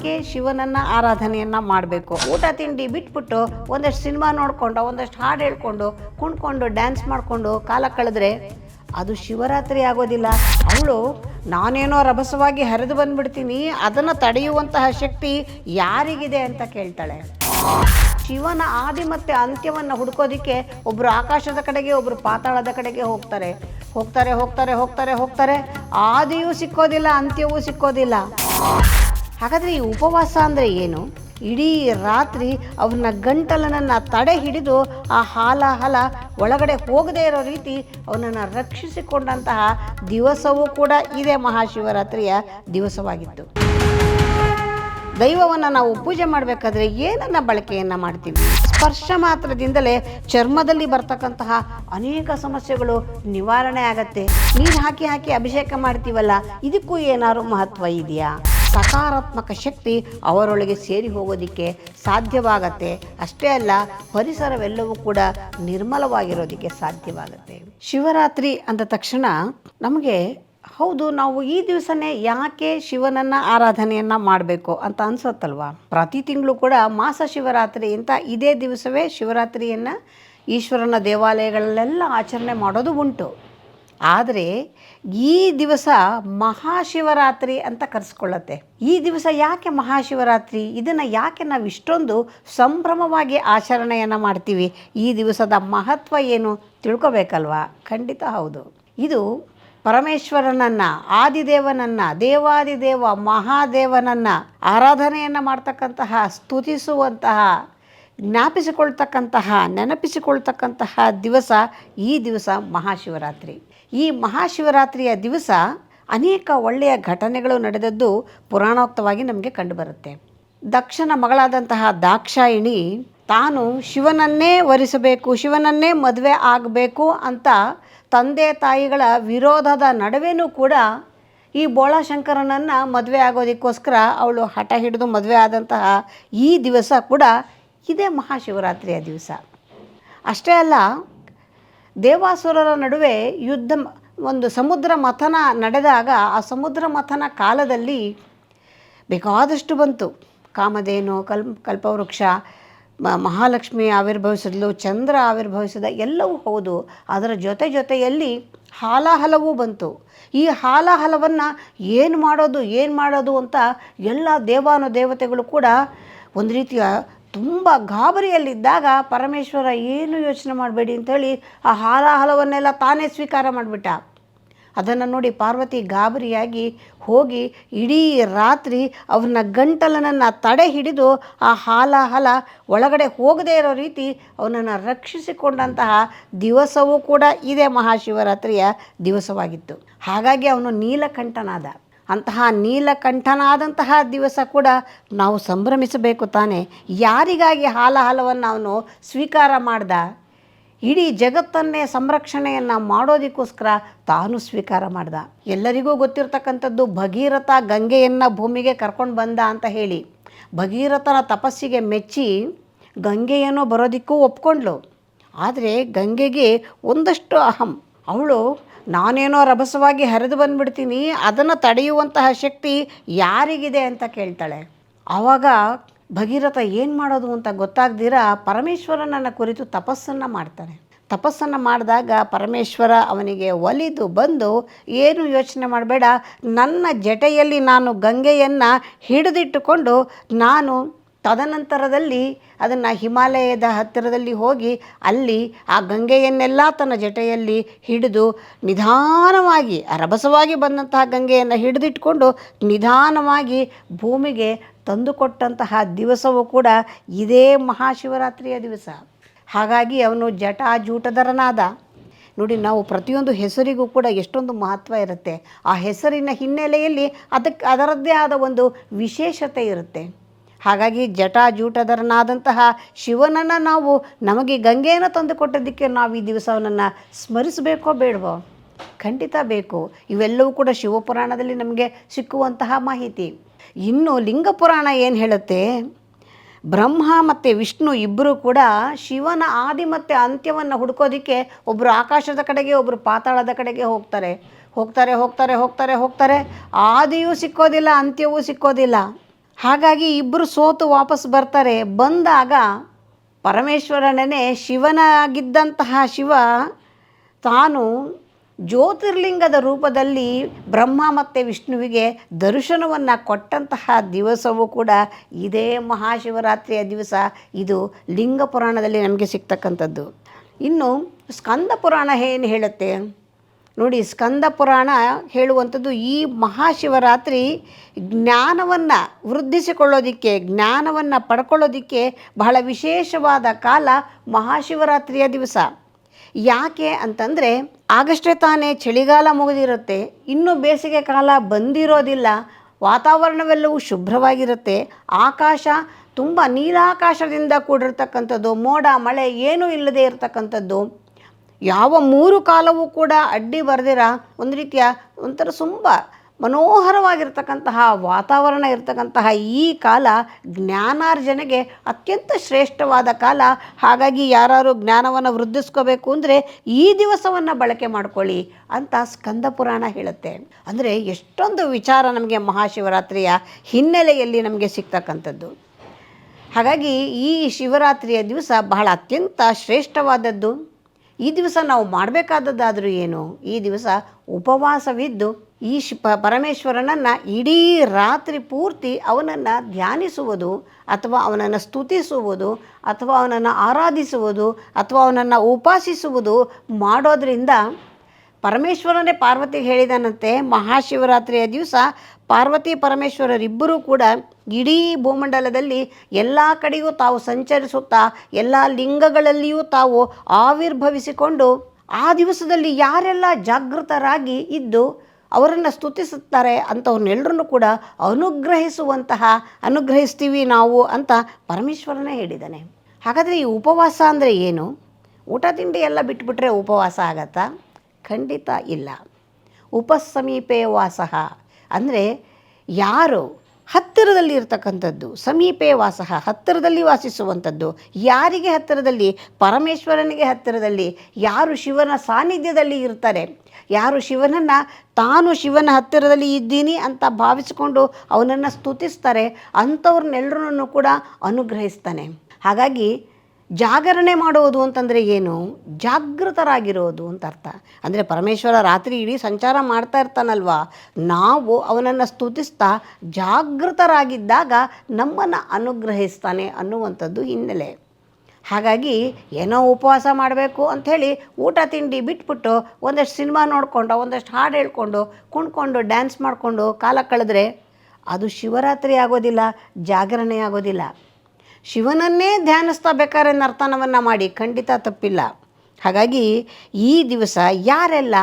ಯಾಕೆ ಶಿವನನ್ನು ಆರಾಧನೆಯನ್ನು ಮಾಡಬೇಕು? ಊಟ ತಿಂಡಿ ಬಿಟ್ಬಿಟ್ಟು ಒಂದಷ್ಟು ಸಿನಿಮಾ ನೋಡಿಕೊಂಡು ಒಂದಷ್ಟು ಹಾಡು ಹೇಳ್ಕೊಂಡು ಕುಣ್ಕೊಂಡು ಡ್ಯಾನ್ಸ್ ಮಾಡಿಕೊಂಡು ಕಾಲ ಕಳೆದ್ರೆ ಅದು ಶಿವರಾತ್ರಿ ಆಗೋದಿಲ್ಲ. ಅವಳು ನಾನೇನೋ ರಭಸವಾಗಿ ಹರಿದು ಬಂದುಬಿಡ್ತೀನಿ, ಅದನ್ನು ತಡೆಯುವಂತಹ ಶಕ್ತಿ ಯಾರಿಗಿದೆ ಅಂತ ಕೇಳ್ತಾಳೆ. ಶಿವನ ಆದಿ ಮತ್ತು ಅಂತ್ಯವನ್ನು ಹುಡ್ಕೋದಿಕ್ಕೆ ಒಬ್ಬರು ಆಕಾಶದ ಕಡೆಗೆ, ಒಬ್ಬರು ಪಾತಾಳದ ಕಡೆಗೆ ಹೋಗ್ತಾರೆ. ಹೋಗ್ತಾರೆ ಹೋಗ್ತಾರೆ ಹೋಗ್ತಾರೆ ಹೋಗ್ತಾರೆ ಆದಿಯೂ ಸಿಕ್ಕೋದಿಲ್ಲ, ಅಂತ್ಯವೂ ಸಿಕ್ಕೋದಿಲ್ಲ. ಹಾಗಾದರೆ ಈ ಉಪವಾಸ ಅಂದರೆ ಏನು? ಇಡೀ ರಾತ್ರಿ ಅವನ ಗಂಟಲನನ್ನು ತಡೆ ಹಿಡಿದು ಆ ಹಾಲ ಒಳಗಡೆ ಹೋಗದೇ ಇರೋ ರೀತಿ ಅವನನ್ನು ರಕ್ಷಿಸಿಕೊಂಡಂತಹ ದಿವಸವೂ ಕೂಡ ಇದೇ ಮಹಾಶಿವರಾತ್ರಿಯ ದಿವಸವಾಗಿತ್ತು. ದೈವವನ್ನು ನಾವು ಪೂಜೆ ಮಾಡಬೇಕಾದ್ರೆ ಏನನ್ನ ಬಳಕೆಯನ್ನು ಮಾಡ್ತೀವಿ? ಸ್ಪರ್ಶ ಮಾತ್ರದಿಂದಲೇ ಚರ್ಮದಲ್ಲಿ ಬರ್ತಕ್ಕಂತಹ ಅನೇಕ ಸಮಸ್ಯೆಗಳು ನಿವಾರಣೆ ಆಗತ್ತೆ. ನೀರು ಹಾಕಿ ಹಾಕಿ ಅಭಿಷೇಕ ಮಾಡ್ತೀವಲ್ಲ, ಇದಕ್ಕೂ ಏನಾದ್ರು ಮಹತ್ವ ಇದೆಯಾ? ಸಕಾರಾತ್ಮಕ ಶಕ್ತಿ ಅವರೊಳಗೆ ಸೇರಿ ಹೋಗೋದಕ್ಕೆ ಸಾಧ್ಯವಾಗತ್ತೆ. ಅಷ್ಟೇ ಅಲ್ಲ, ಪರಿಸರವೆಲ್ಲವೂ ಕೂಡ ನಿರ್ಮಲವಾಗಿರೋದಕ್ಕೆ ಸಾಧ್ಯವಾಗುತ್ತೆ. ಶಿವರಾತ್ರಿ ಅಂದ ತಕ್ಷಣ ನಮಗೆ ಹೌದು, ನಾವು ಈ ದಿವಸನೇ ಯಾಕೆ ಶಿವನನ್ನು ಆರಾಧನೆಯನ್ನು ಮಾಡಬೇಕು ಅಂತ ಅನ್ಸುತ್ತಲ್ವ? ಪ್ರತಿ ತಿಂಗಳು ಕೂಡ ಮಾಸ ಶಿವರಾತ್ರಿ ಅಂತ ಇದೇ ದಿವಸವೇ ಶಿವರಾತ್ರಿಯನ್ನು ಈಶ್ವರನ ದೇವಾಲಯಗಳಲ್ಲೆಲ್ಲ ಆಚರಣೆ ಮಾಡೋದು ಉಂಟು. ಆದರೆ ಈ ದಿವಸ ಮಹಾಶಿವರಾತ್ರಿ ಅಂತ ಕರೆಸ್ಕೊಳ್ಳುತ್ತೆ. ಈ ದಿವಸ ಯಾಕೆ ಮಹಾಶಿವರಾತ್ರಿ? ಇದನ್ನು ಯಾಕೆ ನಾವು ಇಷ್ಟೊಂದು ಸಂಭ್ರಮವಾಗಿ ಆಚರಣೆಯನ್ನು ಮಾಡ್ತೀವಿ? ಈ ದಿವಸದ ಮಹತ್ವ ಏನು ತಿಳ್ಕೊಬೇಕಲ್ವಾ? ಖಂಡಿತ ಹೌದು. ಇದು ಪರಮೇಶ್ವರನನ್ನು, ಆದಿದೇವನನ್ನು, ದೇವಾದಿದೇವ ಮಹಾದೇವನನ್ನು ಆರಾಧನೆಯನ್ನು ಮಾಡ್ತಕ್ಕಂತಹ, ಸ್ತುತಿಸುವಂತಹ, ಜ್ಞಾಪಿಸಿಕೊಳ್ತಕ್ಕಂತಹ, ನೆನಪಿಸಿಕೊಳ್ತಕ್ಕಂತಹ ದಿವಸ ಈ ದಿವಸ ಮಹಾಶಿವರಾತ್ರಿ. ಈ ಮಹಾಶಿವರಾತ್ರಿಯ ದಿವಸ ಅನೇಕ ಒಳ್ಳೆಯ ಘಟನೆಗಳು ನಡೆದದ್ದು ಪುರಾಣೋಕ್ತವಾಗಿ ನಮಗೆ ಕಂಡುಬರುತ್ತೆ. ದಕ್ಷನ ಮಗಳಾದಂತಹ ದಾಕ್ಷಾಯಿಣಿ ತಾನು ಶಿವನನ್ನೇ ವರಿಸಬೇಕು, ಶಿವನನ್ನೇ ಮದುವೆ ಆಗಬೇಕು ಅಂತ ತಂದೆ ತಾಯಿಗಳ ವಿರೋಧದ ನಡುವೆನೂ ಕೂಡ ಈ ಬೋಳಾಶಂಕರನನ್ನು ಮದುವೆ ಆಗೋದಕ್ಕೋಸ್ಕರ ಅವಳು ಹಠ ಹಿಡಿದು ಮದುವೆ ಆದಂತಹ ಈ ದಿವಸ ಕೂಡ ಇದೇ ಮಹಾಶಿವರಾತ್ರಿಯ ದಿವಸ. ಅಷ್ಟೇ ಅಲ್ಲ, ದೇವಾಸುರರ ನಡುವೆ ಒಂದು ಸಮುದ್ರ ಮಥನ ನಡೆದಾಗ ಆ ಸಮುದ್ರ ಮಥನ ಕಾಲದಲ್ಲಿ ಬೇಕಾದಷ್ಟು ಬಂತು. ಕಾಮಧೇನು, ಕಲ್ಪವೃಕ್ಷ, ಮಹಾಲಕ್ಷ್ಮಿ ಆವಿರ್ಭವಿಸಿದ್ಲು, ಚಂದ್ರ ಆವಿರ್ಭವಿಸಿದ, ಎಲ್ಲವೂ ಹೌದು. ಅದರ ಜೊತೆಯಲ್ಲಿ ಹಾಲಾಹಲವೂ ಬಂತು. ಈ ಹಾಲಾಹಲವನ್ನು ಏನು ಮಾಡೋದು ಅಂತ ಎಲ್ಲ ದೇವಾನುದೇವತೆಗಳು ಕೂಡ ಒಂದು ರೀತಿಯ ತುಂಬ ಗಾಬರಿಯಲ್ಲಿದ್ದಾಗ ಪರಮೇಶ್ವರ ಏನು ಯೋಚನೆ ಮಾಡಬೇಡಿ ಅಂಥೇಳಿ ಆ ಹಾಲಾಹಲವನ್ನೆಲ್ಲ ತಾನೇ ಸ್ವೀಕಾರ ಮಾಡಿಬಿಟ್ಟ. ಅದನ್ನು ನೋಡಿ ಪಾರ್ವತಿ ಗಾಬರಿಯಾಗಿ ಹೋಗಿ ಇಡೀ ರಾತ್ರಿ ಅವನ ಗಂಟಲನನ್ನು ತಡೆ ಹಿಡಿದು ಆ ಹಾಲಾಹಲ ಒಳಗಡೆ ಹೋಗದೇ ಇರೋ ರೀತಿ ಅವನನ್ನು ರಕ್ಷಿಸಿಕೊಂಡಂತಹ ದಿವಸವೂ ಕೂಡ ಇದೇ ಮಹಾಶಿವರಾತ್ರಿಯ ದಿವಸವಾಗಿತ್ತು. ಹಾಗಾಗಿ ಅವನು ನೀಲಕಂಠನಾದ. ಅಂತಹ ನೀಲಕಂಠನಾದಂತಹ ದಿವಸ ಕೂಡ ನಾವು ಸಂಭ್ರಮಿಸಬೇಕು ತಾನೆ. ಯಾರಿಗಾಗಿ ಹಾಲಾಹಲವನ್ನು ಅವನು ಸ್ವೀಕಾರ ಮಾಡ್ದ? ಇಡೀ ಜಗತ್ತನ್ನೇ ಸಂರಕ್ಷಣೆಯನ್ನು ಮಾಡೋದಕ್ಕೋಸ್ಕರ ತಾನು ಸ್ವೀಕಾರ ಮಾಡ್ದ. ಎಲ್ಲರಿಗೂ ಗೊತ್ತಿರ್ತಕ್ಕಂಥದ್ದು ಭಗೀರಥ ಗಂಗೆಯನ್ನು ಭೂಮಿಗೆ ಕರ್ಕೊಂಡು ಬಂದ ಅಂತ ಹೇಳಿ. ಭಗೀರಥನ ತಪಸ್ಸಿಗೆ ಮೆಚ್ಚಿ ಗಂಗೆಯನ್ನು ಬರೋದಕ್ಕೂ ಒಪ್ಕೊಂಡ್ಳು. ಆದರೆ ಗಂಗೆಗೆ ಒಂದಷ್ಟು ಅಹಂ. ಅವಳು ನಾನೇನೋ ರಭಸವಾಗಿ ಹರಿದು ಬಂದುಬಿಡ್ತೀನಿ, ಅದನ್ನು ತಡೆಯುವಂತಹ ಶಕ್ತಿ ಯಾರಿಗಿದೆ ಅಂತ ಕೇಳ್ತಾಳೆ. ಆವಾಗ ಭಗೀರಥ ಏನು ಮಾಡೋದು ಅಂತ ಗೊತ್ತಾಗ್ದಿರ ಪರಮೇಶ್ವರನನ್ನು ಕುರಿತು ತಪಸ್ಸನ್ನು ಮಾಡ್ತಾನೆ. ತಪಸ್ಸನ್ನು ಮಾಡಿದಾಗ ಪರಮೇಶ್ವರ ಅವನಿಗೆ ಒಲಿದು ಬಂದು, ಏನು ಯೋಚನೆ ಮಾಡಬೇಡ, ನನ್ನ ಜಟೆಯಲ್ಲಿ ನಾನು ಗಂಗೆಯನ್ನು ಹಿಡಿದಿಟ್ಟುಕೊಂಡು ನಾನು ತದನಂತರದಲ್ಲಿ ಅದನ್ನು ಹಿಮಾಲಯದ ಹತ್ತಿರದಲ್ಲಿ ಹೋಗಿ ಅಲ್ಲಿ ಆ ಗಂಗೆಯನ್ನೆಲ್ಲ ತನ್ನ ಜಟೆಯಲ್ಲಿ ಹಿಡಿದು ನಿಧಾನವಾಗಿ, ರಭಸವಾಗಿ ಬಂದಂತಹ ಗಂಗೆಯನ್ನು ಹಿಡಿದಿಟ್ಕೊಂಡು ನಿಧಾನವಾಗಿ ಭೂಮಿಗೆ ತಂದುಕೊಟ್ಟಂತಹ ದಿವಸವೂ ಕೂಡ ಇದೇ ಮಹಾಶಿವರಾತ್ರಿಯ ದಿವಸ. ಹಾಗಾಗಿ ಅವನು ಜಟಾಜೂಟಧರನಾದ. ನೋಡಿ, ನಾವು ಪ್ರತಿಯೊಂದು ಹೆಸರಿಗೂ ಕೂಡ ಎಷ್ಟೊಂದು ಮಹತ್ವ ಇರುತ್ತೆ. ಆ ಹೆಸರಿನ ಹಿನ್ನೆಲೆಯಲ್ಲಿ ಅದರದ್ದೇ ಆದ ಒಂದು ವಿಶೇಷತೆ ಇರುತ್ತೆ. ಹಾಗಾಗಿ ಜಟಾಜೂಟಧರನಾದಂತಹ ಶಿವನನ್ನು ನಾವು, ನಮಗೆ ಗಂಗೆಯನ್ನು ತಂದು ಕೊಟ್ಟದ್ದಕ್ಕೆ ನಾವು ಈ ದಿವಸವನ್ನು ಸ್ಮರಿಸಬೇಕೋ ಬೇಡವೋ? ಖಂಡಿತ ಬೇಕು. ಇವೆಲ್ಲವೂ ಕೂಡ ಶಿವಪುರಾಣದಲ್ಲಿ ನಮಗೆ ಸಿಕ್ಕುವಂತಹ ಮಾಹಿತಿ. ಇನ್ನು ಲಿಂಗ ಪುರಾಣ ಏನು ಹೇಳುತ್ತೆ? ಬ್ರಹ್ಮ ಮತ್ತು ವಿಷ್ಣು ಇಬ್ಬರು ಕೂಡ ಶಿವನ ಆದಿ ಮತ್ತು ಅಂತ್ಯವನ್ನು ಹುಡ್ಕೋದಕ್ಕೆ ಒಬ್ಬರು ಆಕಾಶದ ಕಡೆಗೆ, ಒಬ್ಬರು ಪಾತಾಳದ ಕಡೆಗೆ ಹೋಗ್ತಾರೆ. ಆದಿಯೂ ಸಿಕ್ಕೋದಿಲ್ಲ, ಅಂತ್ಯವೂ ಸಿಕ್ಕೋದಿಲ್ಲ. ಹಾಗಾಗಿ ಇಬ್ಬರು ಸೋತು ವಾಪಸ್ ಬರ್ತಾರೆ. ಬಂದಾಗ ಪರಮೇಶ್ವರನೇ ಶಿವನಾಗಿದ್ದಂತಹ ಶಿವ ತಾನು ಜ್ಯೋತಿರ್ಲಿಂಗದ ರೂಪದಲ್ಲಿ ಬ್ರಹ್ಮ ಮತ್ತು ವಿಷ್ಣುವಿಗೆ ದರ್ಶನವನ್ನು ಕೊಟ್ಟಂತಹ ದಿವಸವೂ ಕೂಡ ಇದೇ ಮಹಾಶಿವರಾತ್ರಿಯ ದಿವಸ. ಇದು ಲಿಂಗ ಪುರಾಣದಲ್ಲಿ ನಮಗೆ ಸಿಗ್ತಕ್ಕಂಥದ್ದು. ಇನ್ನು ಸ್ಕಂದ ಪುರಾಣ ಏನು ಹೇಳುತ್ತೆ ನೋಡಿ. ಸ್ಕಂದ ಪುರಾಣ ಹೇಳುವಂಥದ್ದು ಈ ಮಹಾಶಿವರಾತ್ರಿ ಜ್ಞಾನವನ್ನು ವೃದ್ಧಿಸಿಕೊಳ್ಳೋದಕ್ಕೆ, ಜ್ಞಾನವನ್ನು ಪಡ್ಕೊಳ್ಳೋದಕ್ಕೆ ಬಹಳ ವಿಶೇಷವಾದ ಕಾಲ ಮಹಾಶಿವರಾತ್ರಿಯ ದಿವಸ. ಯಾಕೆ ಅಂತಂದರೆ ಆಗಷ್ಟೇ ತಾನೇ ಚಳಿಗಾಲ ಮುಗಿದಿರುತ್ತೆ, ಇನ್ನೂ ಬೇಸಿಗೆ ಕಾಲ ಬಂದಿರೋದಿಲ್ಲ, ವಾತಾವರಣವೆಲ್ಲವೂ ಶುಭ್ರವಾಗಿರುತ್ತೆ, ಆಕಾಶ ತುಂಬ ನೀಲಾಕಾಶದಿಂದ ಕೂಡಿರ್ತಕ್ಕಂಥದ್ದು, ಮೋಡ ಮಳೆ ಏನೂ ಇಲ್ಲದೆ ಇರತಕ್ಕಂಥದ್ದು, ಯಾವ 3 ಕಾಲವೂ ಕೂಡ ಅಡ್ಡಿ ಬರೆದಿರ ಒಂದು ರೀತಿಯ ಒಂಥರ ತುಂಬ ಮನೋಹರವಾಗಿರ್ತಕ್ಕಂತಹ ವಾತಾವರಣ ಇರತಕ್ಕಂತಹ ಈ ಕಾಲ ಜ್ಞಾನಾರ್ಜನೆಗೆ ಅತ್ಯಂತ ಶ್ರೇಷ್ಠವಾದ ಕಾಲ. ಹಾಗಾಗಿ ಯಾರು ಜ್ಞಾನವನ್ನು ವೃದ್ಧಿಸ್ಕೋಬೇಕು ಅಂದರೆ ಈ ದಿವಸವನ್ನು ಬಳಕೆ ಮಾಡ್ಕೊಳ್ಳಿ ಅಂತ ಸ್ಕಂದ ಪುರಾಣ ಹೇಳುತ್ತೆ. ಅಂದರೆ ಎಷ್ಟೊಂದು ವಿಚಾರ ನಮಗೆ ಮಹಾಶಿವರಾತ್ರಿಯ ಹಿನ್ನೆಲೆಯಲ್ಲಿ ನಮಗೆ ಸಿಗ್ತಕ್ಕಂಥದ್ದು. ಹಾಗಾಗಿ ಈ ಶಿವರಾತ್ರಿಯ ದಿವಸ ಬಹಳ ಅತ್ಯಂತ ಶ್ರೇಷ್ಠವಾದದ್ದು. ಈ ದಿವಸ ನಾವು ಮಾಡಬೇಕಾದದ್ದಾದರೂ ಏನು? ಈ ದಿವಸ ಉಪವಾಸವಿದ್ದು ಈ ಪರಮೇಶ್ವರನನ್ನು ಇಡೀ ರಾತ್ರಿ ಪೂರ್ತಿ ಅವನನ್ನು ಧ್ಯಾನಿಸುವುದು ಅಥವಾ ಅವನನ್ನು ಸ್ತುತಿಸುವುದು ಅಥವಾ ಅವನನ್ನು ಆರಾಧಿಸುವುದು ಅಥವಾ ಅವನನ್ನು ಉಪಾಸಿಸುವುದು ಮಾಡೋದರಿಂದ ಪರಮೇಶ್ವರನೇ ಪಾರ್ವತಿಗೆ ಹೇಳಿದಾನಂತೆ, ಮಹಾಶಿವರಾತ್ರಿಯ ದಿವಸ ಪಾರ್ವತಿ ಪರಮೇಶ್ವರರಿಬ್ಬರೂ ಕೂಡ ಇಡೀ ಭೂಮಂಡಲದಲ್ಲಿ ಎಲ್ಲ ಕಡೆಯೂ ತಾವು ಸಂಚರಿಸುತ್ತಾ ಎಲ್ಲ ಲಿಂಗಗಳಲ್ಲಿಯೂ ತಾವು ಆವಿರ್ಭವಿಸಿಕೊಂಡು ಆ ದಿವಸದಲ್ಲಿ ಯಾರೆಲ್ಲ ಜಾಗೃತರಾಗಿ ಇದ್ದು ಅವರನ್ನು ಸ್ತುತಿಸುತ್ತಾರೆ ಅಂಥವ್ರನ್ನೆಲ್ಲರನ್ನು ಕೂಡ ಅನುಗ್ರಹಿಸ್ತೀವಿ ನಾವು ಅಂತ ಪರಮೇಶ್ವರನೇ ಹೇಳಿದ್ದಾನೆ. ಹಾಗಾದರೆ ಈ ಉಪವಾಸ ಅಂದರೆ ಏನು? ಊಟ ತಿಂಡಿ ಎಲ್ಲ ಬಿಟ್ಬಿಟ್ರೆ ಉಪವಾಸ ಆಗತ್ತಾ? ಖಂಡಿತ ಇಲ್ಲ. ಉಪಸಮೀಪೇ ವಾಸಃ ಅಂದರೆ ಯಾರು ಹತ್ತಿರದಲ್ಲಿ ಇರ್ತಕ್ಕಂಥದ್ದು, ಸಮೀಪೇ ವಾಸಃ ಹತ್ತಿರದಲ್ಲಿ ವಾಸಿಸುವಂಥದ್ದು. ಯಾರಿಗೆ ಹತ್ತಿರದಲ್ಲಿ? ಪರಮೇಶ್ವರನಿಗೆ ಹತ್ತಿರದಲ್ಲಿ. ಯಾರು ಶಿವನ ಸಾನ್ನಿಧ್ಯದಲ್ಲಿ ಇರ್ತಾರೆ, ಯಾರು ಶಿವನನ್ನು ತಾನು ಶಿವನ ಹತ್ತಿರದಲ್ಲಿ ಇದ್ದೀನಿ ಅಂತ ಭಾವಿಸಿಕೊಂಡು ಅವನನ್ನು ಸ್ತುತಿಸ್ತಾರೆ, ಅಂಥವ್ರನ್ನೆಲ್ಲರನ್ನು ಕೂಡ ಅನುಗ್ರಹಿಸ್ತಾನೆ. ಹಾಗಾಗಿ ಜಾಗರಣೆ ಮಾಡುವುದು ಅಂತಂದರೆ ಏನು? ಜಾಗೃತರಾಗಿರೋದು ಅಂತ ಅರ್ಥ. ಅಂದರೆ ಪರಮೇಶ್ವರ ರಾತ್ರಿ ಇಡೀ ಸಂಚಾರ ಮಾಡ್ತಾ ಇರ್ತಾನಲ್ವ, ನಾವು ಅವನನ್ನು ಸ್ತುತಿಸ್ತಾ ಜಾಗೃತರಾಗಿದ್ದಾಗ ನಮ್ಮನ್ನು ಅನುಗ್ರಹಿಸ್ತಾನೆ ಅನ್ನುವಂಥದ್ದು ಹಿನ್ನೆಲೆ. ಹಾಗಾಗಿ ಏನೋ ಉಪವಾಸ ಮಾಡಬೇಕು ಅಂಥೇಳಿ ಊಟ ತಿಂಡಿ ಬಿಟ್ಬಿಟ್ಟು ಒಂದಷ್ಟು ಸಿನಿಮಾ ನೋಡಿಕೊಂಡು ಒಂದಷ್ಟು ಹಾಡು ಹೇಳ್ಕೊಂಡು ಕುಣ್ಕೊಂಡು ಡ್ಯಾನ್ಸ್ ಮಾಡಿಕೊಂಡು ಕಾಲ ಕಳೆದ್ರೆ ಅದು ಶಿವರಾತ್ರಿ ಆಗೋದಿಲ್ಲ, ಜಾಗರಣೆ ಆಗೋದಿಲ್ಲ. ಶಿವನನ್ನೇ ಧ್ಯಾನಿಸ್ತಾ ಬೇಕಾದ್ರೆ ನರ್ತನವನ್ನು ಮಾಡಿ ಖಂಡಿತ ತಪ್ಪಿಲ್ಲ. ಹಾಗಾಗಿ ಈ ದಿವಸ ಯಾರೆಲ್ಲ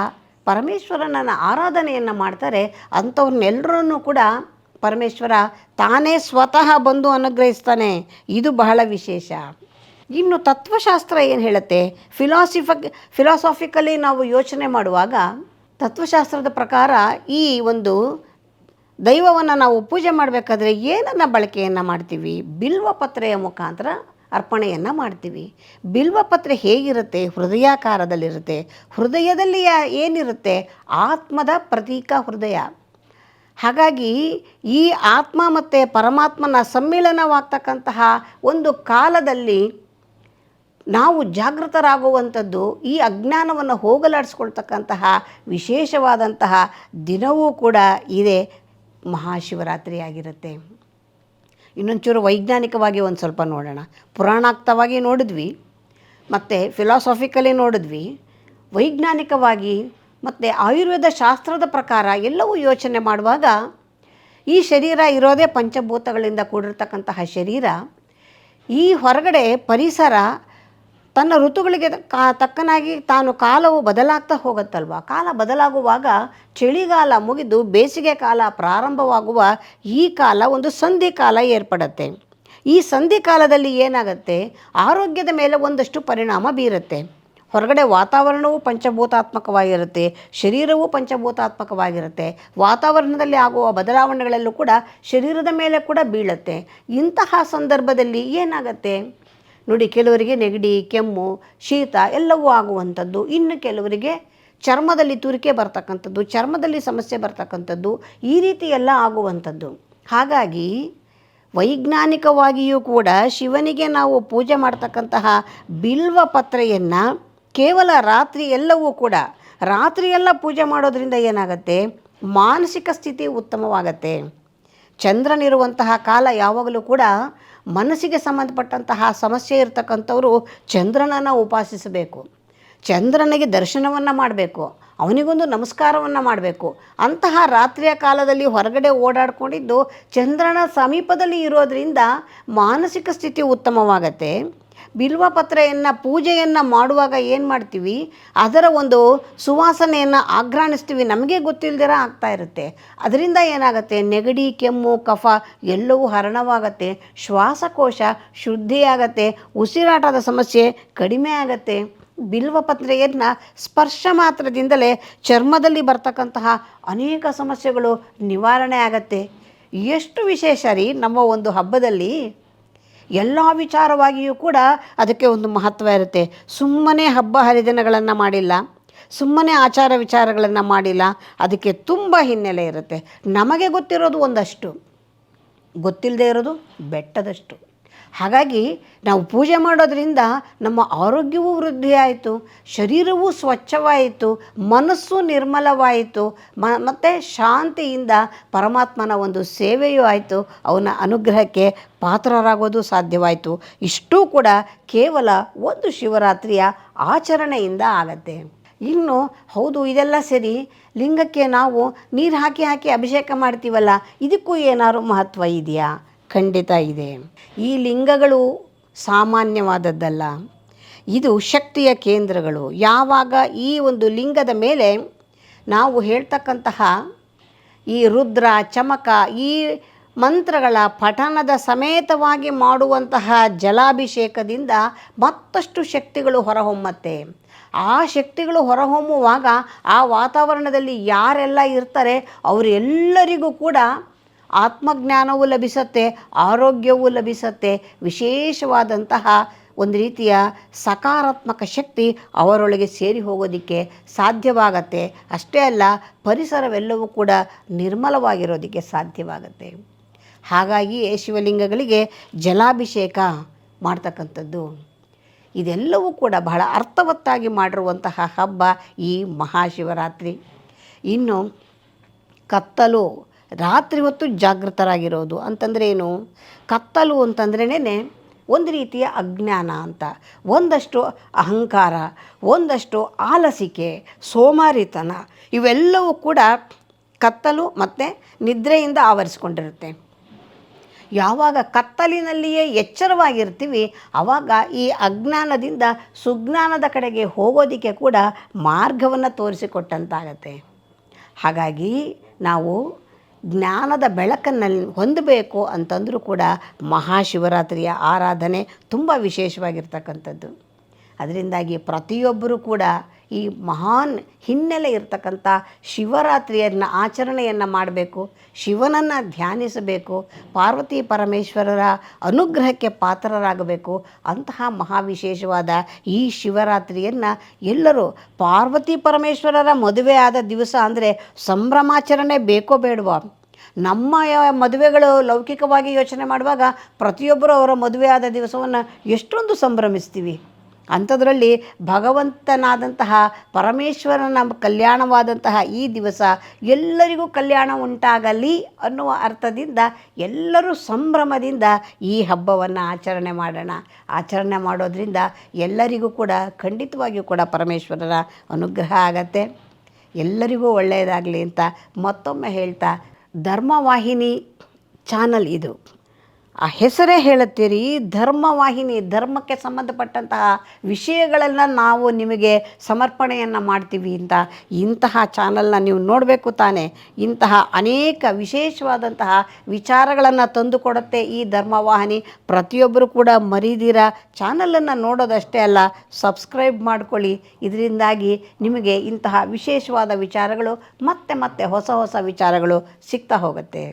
ಪರಮೇಶ್ವರನ ಆರಾಧನೆಯನ್ನು ಮಾಡ್ತಾರೆ ಅಂಥವ್ರನ್ನೆಲ್ಲರನ್ನೂ ಕೂಡ ಪರಮೇಶ್ವರ ತಾನೇ ಸ್ವತಃ ಬಂದು ಅನುಗ್ರಹಿಸ್ತಾನೆ. ಇದು ಬಹಳ ವಿಶೇಷ. ಇನ್ನು ತತ್ವಶಾಸ್ತ್ರ ಏನು ಹೇಳುತ್ತೆ? ಫಿಲಾಸಾಫಿಕಲಿ ನಾವು ಯೋಚನೆ ಮಾಡುವಾಗ ತತ್ವಶಾಸ್ತ್ರದ ಪ್ರಕಾರ ಈ ಒಂದು ದೈವವನ್ನು ನಾವು ಪೂಜೆ ಮಾಡಬೇಕಾದ್ರೆ ಏನನ್ನು ಬಳಕೆಯನ್ನು ಮಾಡ್ತೀವಿ? ಬಿಲ್ವಪತ್ರೆಯ ಮುಖಾಂತರ ಅರ್ಪಣೆಯನ್ನು ಮಾಡ್ತೀವಿ. ಬಿಲ್ವಪತ್ರೆ ಹೇಗಿರುತ್ತೆ? ಹೃದಯಾಕಾರದಲ್ಲಿರುತ್ತೆ. ಹೃದಯದಲ್ಲಿ ಏನಿರುತ್ತೆ? ಆತ್ಮದ ಪ್ರತೀಕ ಹೃದಯ. ಹಾಗಾಗಿ ಈ ಆತ್ಮ ಮತ್ತು ಪರಮಾತ್ಮನ ಸಮ್ಮಿಲನವಾಗ್ತಕ್ಕಂತಹ ಒಂದು ಕಾಲದಲ್ಲಿ ನಾವು ಜಾಗೃತರಾಗುವಂಥದ್ದು, ಈ ಅಜ್ಞಾನವನ್ನು ಹೋಗಲಾಡಿಸ್ಕೊಳ್ತಕ್ಕಂತಹ ವಿಶೇಷವಾದಂತಹ ದಿನವೂ ಕೂಡ ಇದೆ, ಮಹಾಶಿವರಾತ್ರಿಯಾಗಿರುತ್ತೆ. ಇನ್ನೊಂಚೂರು ವೈಜ್ಞಾನಿಕವಾಗಿ ಒಂದು ಸ್ವಲ್ಪ ನೋಡೋಣ. ಪುರಾಣಾಕ್ತವಾಗಿ ನೋಡಿದ್ವಿ, ಮತ್ತು ಫಿಲಾಸಾಫಿಕಲಿ ನೋಡಿದ್ವಿ, ವೈಜ್ಞಾನಿಕವಾಗಿ ಮತ್ತು ಆಯುರ್ವೇದ ಶಾಸ್ತ್ರದ ಪ್ರಕಾರ ಎಲ್ಲವೂ ಯೋಚನೆ ಮಾಡುವಾಗ ಈ ಶರೀರ ಇರೋದೇ ಪಂಚಭೂತಗಳಿಂದ ಕೂಡಿರ್ತಕ್ಕಂತಹ ಶರೀರ. ಈ ಹೊರಗಡೆ ಪರಿಸರ ತನ್ನ ಋತುಗಳಿಗೆ ತಕ್ಕನಾಗಿ ತಾನು ಕಾಲವು ಬದಲಾಗ್ತಾ ಹೋಗುತ್ತಲ್ವ. ಕಾಲ ಬದಲಾಗುವಾಗ ಚಳಿಗಾಲ ಮುಗಿದು ಬೇಸಿಗೆ ಕಾಲ ಪ್ರಾರಂಭವಾಗುವ ಈ ಕಾಲ ಒಂದು ಸಂಧಿ ಕಾಲ ಏರ್ಪಡುತ್ತೆ. ಈ ಸಂಧಿ ಕಾಲದಲ್ಲಿ ಏನಾಗುತ್ತೆ? ಆರೋಗ್ಯದ ಮೇಲೆ ಒಂದಷ್ಟು ಪರಿಣಾಮ ಬೀರುತ್ತೆ. ಹೊರಗಡೆ ವಾತಾವರಣವೂ ಪಂಚಭೂತಾತ್ಮಕವಾಗಿರುತ್ತೆ, ಶರೀರವೂ ಪಂಚಭೂತಾತ್ಮಕವಾಗಿರುತ್ತೆ. ವಾತಾವರಣದಲ್ಲಿ ಆಗುವ ಬದಲಾವಣೆಗಳಲ್ಲೂ ಕೂಡ ಶರೀರದ ಮೇಲೆ ಕೂಡ ಬೀಳುತ್ತೆ. ಇಂತಹ ಸಂದರ್ಭದಲ್ಲಿ ಏನಾಗುತ್ತೆ ನೋಡಿ, ಕೆಲವರಿಗೆ ನೆಗಡಿ, ಕೆಮ್ಮು, ಶೀತ ಎಲ್ಲವೂ ಆಗುವಂಥದ್ದು. ಇನ್ನು ಕೆಲವರಿಗೆ ಚರ್ಮದಲ್ಲಿ ತುರಿಕೆ ಬರ್ತಕ್ಕಂಥದ್ದು, ಚರ್ಮದಲ್ಲಿ ಸಮಸ್ಯೆ ಬರ್ತಕ್ಕಂಥದ್ದು, ಈ ರೀತಿ ಎಲ್ಲ ಆಗುವಂಥದ್ದು. ಹಾಗಾಗಿ ವೈಜ್ಞಾನಿಕವಾಗಿಯೂ ಕೂಡ ಶಿವನಿಗೆ ನಾವು ಪೂಜೆ ಮಾಡ್ತಕ್ಕಂತಹ ಬಿಲ್ವ ಪತ್ರೆಯನ್ನು ಕೇವಲ ರಾತ್ರಿ ಎಲ್ಲವೂ ಕೂಡ ರಾತ್ರಿಯೆಲ್ಲ ಪೂಜೆ ಮಾಡೋದ್ರಿಂದ ಏನಾಗುತ್ತೆ, ಮಾನಸಿಕ ಸ್ಥಿತಿ ಉತ್ತಮವಾಗತ್ತೆ. ಚಂದ್ರನಿರುವಂತಹ ಕಾಲ ಯಾವಾಗಲೂ ಕೂಡ ಮನಸ್ಸಿಗೆ ಸಂಬಂಧಪಟ್ಟಂತಹ ಸಮಸ್ಯೆ ಇರತಕ್ಕಂಥವರು ಚಂದ್ರನನ್ನು ಉಪಾಸಿಸಬೇಕು, ಚಂದ್ರನಿಗೆ ದರ್ಶನವನ್ನು ಮಾಡಬೇಕು, ಅವನಿಗೊಂದು ನಮಸ್ಕಾರವನ್ನು ಮಾಡಬೇಕು. ಅಂತಹ ರಾತ್ರಿಯ ಕಾಲದಲ್ಲಿ ಹೊರಗಡೆ ಓಡಾಡ್ಕೊಂಡಿದ್ದು ಚಂದ್ರನ ಸಮೀಪದಲ್ಲಿ ಇರೋದರಿಂದ ಮಾನಸಿಕ ಸ್ಥಿತಿ ಉತ್ತಮವಾಗತ್ತೆ. ಬಿಲ್ವಪತ್ರೆಯನ್ನು ಪೂಜೆಯನ್ನು ಮಾಡುವಾಗ ಏನು ಮಾಡ್ತೀವಿ, ಅದರ ಒಂದು ಸುವಾಸನೆಯನ್ನು ಆಘ್ರಾಣಿಸ್ತೀವಿ, ನಮಗೆ ಗೊತ್ತಿಲ್ಲದಿರ ಆಗ್ತಾ ಇರುತ್ತೆ. ಅದರಿಂದ ಏನಾಗುತ್ತೆ, ನೆಗಡಿ, ಕೆಮ್ಮು, ಕಫ ಎಲ್ಲವೂ ಹರಣವಾಗತ್ತೆ, ಶ್ವಾಸಕೋಶ ಶುದ್ಧಿಯಾಗತ್ತೆ, ಉಸಿರಾಟದ ಸಮಸ್ಯೆ ಕಡಿಮೆ ಆಗತ್ತೆ. ಬಿಲ್ವಪತ್ರೆಯನ್ನು ಸ್ಪರ್ಶ ಮಾತ್ರದಿಂದಲೇ ಚರ್ಮದಲ್ಲಿ ಬರ್ತಕ್ಕಂತಹ ಅನೇಕ ಸಮಸ್ಯೆಗಳು ನಿವಾರಣೆ ಆಗತ್ತೆ. ಎಷ್ಟು ವಿಶೇಷ ರೀ ನಮ್ಮ ಒಂದು ಹಬ್ಬದಲ್ಲಿ. ಎಲ್ಲ ವಿಚಾರವಾಗಿಯೂ ಕೂಡ ಅದಕ್ಕೆ ಒಂದು ಮಹತ್ವ ಇರುತ್ತೆ. ಸುಮ್ಮನೆ ಹಬ್ಬ ಹರಿದಿನಗಳನ್ನು ಮಾಡಿಲ್ಲ, ಸುಮ್ಮನೆ ಆಚಾರ ವಿಚಾರಗಳನ್ನು ಮಾಡಿಲ್ಲ, ಅದಕ್ಕೆ ತುಂಬ ಹಿನ್ನೆಲೆ ಇರುತ್ತೆ. ನಮಗೆ ಗೊತ್ತಿರೋದು ಒಂದಷ್ಟು, ಗೊತ್ತಿಲ್ಲದೆ ಇರೋದು ಬೆಟ್ಟದಷ್ಟು. ಹಾಗಾಗಿ ನಾವು ಪೂಜೆ ಮಾಡೋದರಿಂದ ನಮ್ಮ ಆರೋಗ್ಯವೂ ವೃದ್ಧಿಯಾಯಿತು, ಶರೀರವೂ ಸ್ವಚ್ಛವಾಯಿತು, ಮನಸ್ಸು ನಿರ್ಮಲವಾಯಿತು, ಮತ್ತು ಶಾಂತಿಯಿಂದ ಪರಮಾತ್ಮನ ಒಂದು ಸೇವೆಯೂ ಆಯಿತು, ಅವನ ಅನುಗ್ರಹಕ್ಕೆ ಪಾತ್ರರಾಗೋದು ಸಾಧ್ಯವಾಯಿತು. ಇಷ್ಟೂ ಕೂಡ ಕೇವಲ ಒಂದು ಶಿವರಾತ್ರಿಯ ಆಚರಣೆಯಿಂದ ಆಗತ್ತೆ. ಇನ್ನು ಹೌದು, ಇದೆಲ್ಲ ಸರಿ, ಲಿಂಗಕ್ಕೆ ನಾವು ನೀರು ಹಾಕಿ ಹಾಕಿ ಅಭಿಷೇಕ ಮಾಡ್ತೀವಲ್ಲ, ಇದಕ್ಕೂ ಏನಾದ್ರು ಮಹತ್ವ ಇದೆಯಾ? ಖಂಡಿತ ಇದೆ. ಈ ಲಿಂಗಗಳು ಸಾಮಾನ್ಯವಾದದ್ದಲ್ಲ, ಇದು ಶಕ್ತಿಯ ಕೇಂದ್ರಗಳು. ಯಾವಾಗ ಈ ಒಂದು ಲಿಂಗದ ಮೇಲೆ ನಾವು ಹೇಳ್ತಕ್ಕಂತಹ ಈ ರುದ್ರ, ಚಮಕ, ಈ ಮಂತ್ರಗಳ ಪಠಣದ ಸಮೇತವಾಗಿ ಮಾಡುವಂತಹ ಜಲಾಭಿಷೇಕದಿಂದ ಮತ್ತಷ್ಟು ಶಕ್ತಿಗಳು ಹೊರಹೊಮ್ಮತ್ತೆ. ಆ ಶಕ್ತಿಗಳು ಹೊರಹೊಮ್ಮುವಾಗ ಆ ವಾತಾವರಣದಲ್ಲಿ ಯಾರೆಲ್ಲ ಇರ್ತಾರೆ ಅವರೆಲ್ಲರಿಗೂ ಕೂಡ ಆತ್ಮಜ್ಞಾನವೂ ಲಭಿಸುತ್ತೆ, ಆರೋಗ್ಯವೂ ಲಭಿಸುತ್ತೆ, ವಿಶೇಷವಾದಂತಹ ಒಂದು ರೀತಿಯ ಸಕಾರಾತ್ಮಕ ಶಕ್ತಿ ಅವರೊಳಗೆ ಸೇರಿ ಹೋಗೋದಕ್ಕೆ ಸಾಧ್ಯವಾಗತ್ತೆ. ಅಷ್ಟೇ ಅಲ್ಲ, ಪರಿಸರವೆಲ್ಲವೂ ಕೂಡ ನಿರ್ಮಲವಾಗಿರೋದಕ್ಕೆ ಸಾಧ್ಯವಾಗತ್ತೆ. ಹಾಗಾಗಿಯೇ ಶಿವಲಿಂಗಗಳಿಗೆ ಜಲಾಭಿಷೇಕ ಮಾಡ್ತಕ್ಕಂಥದ್ದು, ಇದೆಲ್ಲವೂ ಕೂಡ ಬಹಳ ಅರ್ಥವತ್ತಾಗಿ ಮಾಡಿರುವಂತಹ ಹಬ್ಬ ಈ ಮಹಾಶಿವರಾತ್ರಿ. ಇನ್ನು ಕತ್ತಲು, ರಾತ್ರಿ ಹೊತ್ತು ಜಾಗೃತರಾಗಿರೋದು ಅಂತಂದರೆ ಏನು? ಕತ್ತಲು ಅಂತಂದ್ರೇ ಒಂದು ರೀತಿಯ ಅಜ್ಞಾನ ಅಂತ, ಒಂದಷ್ಟು ಅಹಂಕಾರ, ಒಂದಷ್ಟು ಆಲಸಿಕೆ, ಸೋಮಾರಿತನ, ಇವೆಲ್ಲವೂ ಕೂಡ ಕತ್ತಲು ಮತ್ತು ನಿದ್ರೆಯಿಂದ ಆವರಿಸ್ಕೊಂಡಿರುತ್ತೆ. ಯಾವಾಗ ಕತ್ತಲಿನಲ್ಲಿಯೇ ಎಚ್ಚರವಾಗಿರ್ತೀವಿ ಆವಾಗ ಈ ಅಜ್ಞಾನದಿಂದ ಸುಜ್ಞಾನದ ಕಡೆಗೆ ಹೋಗೋದಕ್ಕೆ ಕೂಡ ಮಾರ್ಗವನ್ನು ತೋರಿಸಿಕೊಟ್ಟಂತಾಗತ್ತೆ. ಹಾಗಾಗಿ ನಾವು ಜ್ಞಾನದ ಬೆಳಕನ್ನು ಹೊಂದಬೇಕು ಅಂತಂದರೂ ಕೂಡ ಮಹಾಶಿವರಾತ್ರಿಯ ಆರಾಧನೆ ತುಂಬ ವಿಶೇಷವಾಗಿರ್ತಕ್ಕಂಥದ್ದು. ಅದರಿಂದಾಗಿ ಪ್ರತಿಯೊಬ್ಬರೂ ಕೂಡ ಈ ಮಹಾನ್ ಹಿನ್ನೆಲೆ ಇರತಕ್ಕಂಥ ಶಿವರಾತ್ರಿಯನ್ನು ಆಚರಣೆಯನ್ನು ಮಾಡಬೇಕು, ಶಿವನನ್ನು ಧ್ಯಾನಿಸಬೇಕು, ಪಾರ್ವತಿ ಪರಮೇಶ್ವರರ ಅನುಗ್ರಹಕ್ಕೆ ಪಾತ್ರರಾಗಬೇಕು. ಅಂತಹ ಮಹಾವಿಶೇಷವಾದ ಈ ಶಿವರಾತ್ರಿಯನ್ನು ಎಲ್ಲರೂ, ಪಾರ್ವತಿ ಪರಮೇಶ್ವರರ ಮದುವೆ ಆದ ದಿವಸ ಅಂದರೆ ಸಂಭ್ರಮಾಚರಣೆ ಬೇಕೋ ಬೇಡವೋ? ನಮ್ಮ ಮದುವೆಗಳು ಲೌಕಿಕವಾಗಿ ಯೋಚನೆ ಮಾಡುವಾಗ ಪ್ರತಿಯೊಬ್ಬರು ಅವರ ಮದುವೆ ಆದ ದಿವಸವನ್ನು ಎಷ್ಟೊಂದು ಸಂಭ್ರಮಿಸ್ತೀವಿ. ಅಂಥದ್ರಲ್ಲಿ ಭಗವಂತನಾದಂತಹ ಪರಮೇಶ್ವರನ ಕಲ್ಯಾಣವಾದಂತಹ ಈ ದಿವಸ ಎಲ್ಲರಿಗೂ ಕಲ್ಯಾಣ ಉಂಟಾಗಲಿ ಅನ್ನುವ ಅರ್ಥದಿಂದ ಎಲ್ಲರೂ ಸಂಭ್ರಮದಿಂದ ಈ ಹಬ್ಬವನ್ನು ಆಚರಣೆ ಮಾಡೋಣ. ಆಚರಣೆ ಮಾಡೋದ್ರಿಂದ ಎಲ್ಲರಿಗೂ ಕೂಡ ಖಂಡಿತವಾಗಿಯೂ ಕೂಡ ಪರಮೇಶ್ವರನ ಅನುಗ್ರಹ ಆಗತ್ತೆ. ಎಲ್ಲರಿಗೂ ಒಳ್ಳೆಯದಾಗಲಿ ಅಂತ ಮತ್ತೊಮ್ಮೆ ಹೇಳ್ತಾ, ಧರ್ಮವಾಹಿನಿ ಚಾನಲ್ ಇದು, ಆ ಹೆಸರೇ ಹೇಳುತ್ತೀರಿ, ಧರ್ಮವಾಹಿನಿ, ಧರ್ಮಕ್ಕೆ ಸಂಬಂಧಪಟ್ಟಂತಹ ವಿಷಯಗಳನ್ನು ನಾವು ನಿಮಗೆ ಸಮರ್ಪಣೆಯನ್ನು ಮಾಡ್ತೀವಿ ಅಂತ. ಇಂತಹ ಚಾನಲ್ನ ನೀವು ನೋಡಬೇಕು ತಾನೇ. ಇಂತಹ ಅನೇಕ ವಿಶೇಷವಾದಂತಹ ವಿಚಾರಗಳನ್ನು ತಂದುಕೊಡುತ್ತೆ ಈ ಧರ್ಮವಾಹಿನಿ. ಪ್ರತಿಯೊಬ್ಬರು ಕೂಡ ಮರೀದಿರ ಚಾನಲನ್ನು ನೋಡೋದಷ್ಟೇ ಅಲ್ಲ, ಸಬ್ಸ್ಕ್ರೈಬ್ ಮಾಡ್ಕೊಳ್ಳಿ. ಇದರಿಂದಾಗಿ ನಿಮಗೆ ಇಂತಹ ವಿಶೇಷವಾದ ವಿಚಾರಗಳು ಮತ್ತೆ ಮತ್ತೆ ಹೊಸ ಹೊಸ ವಿಚಾರಗಳು ಸಿಗ್ತಾ ಹೋಗುತ್ತೆ.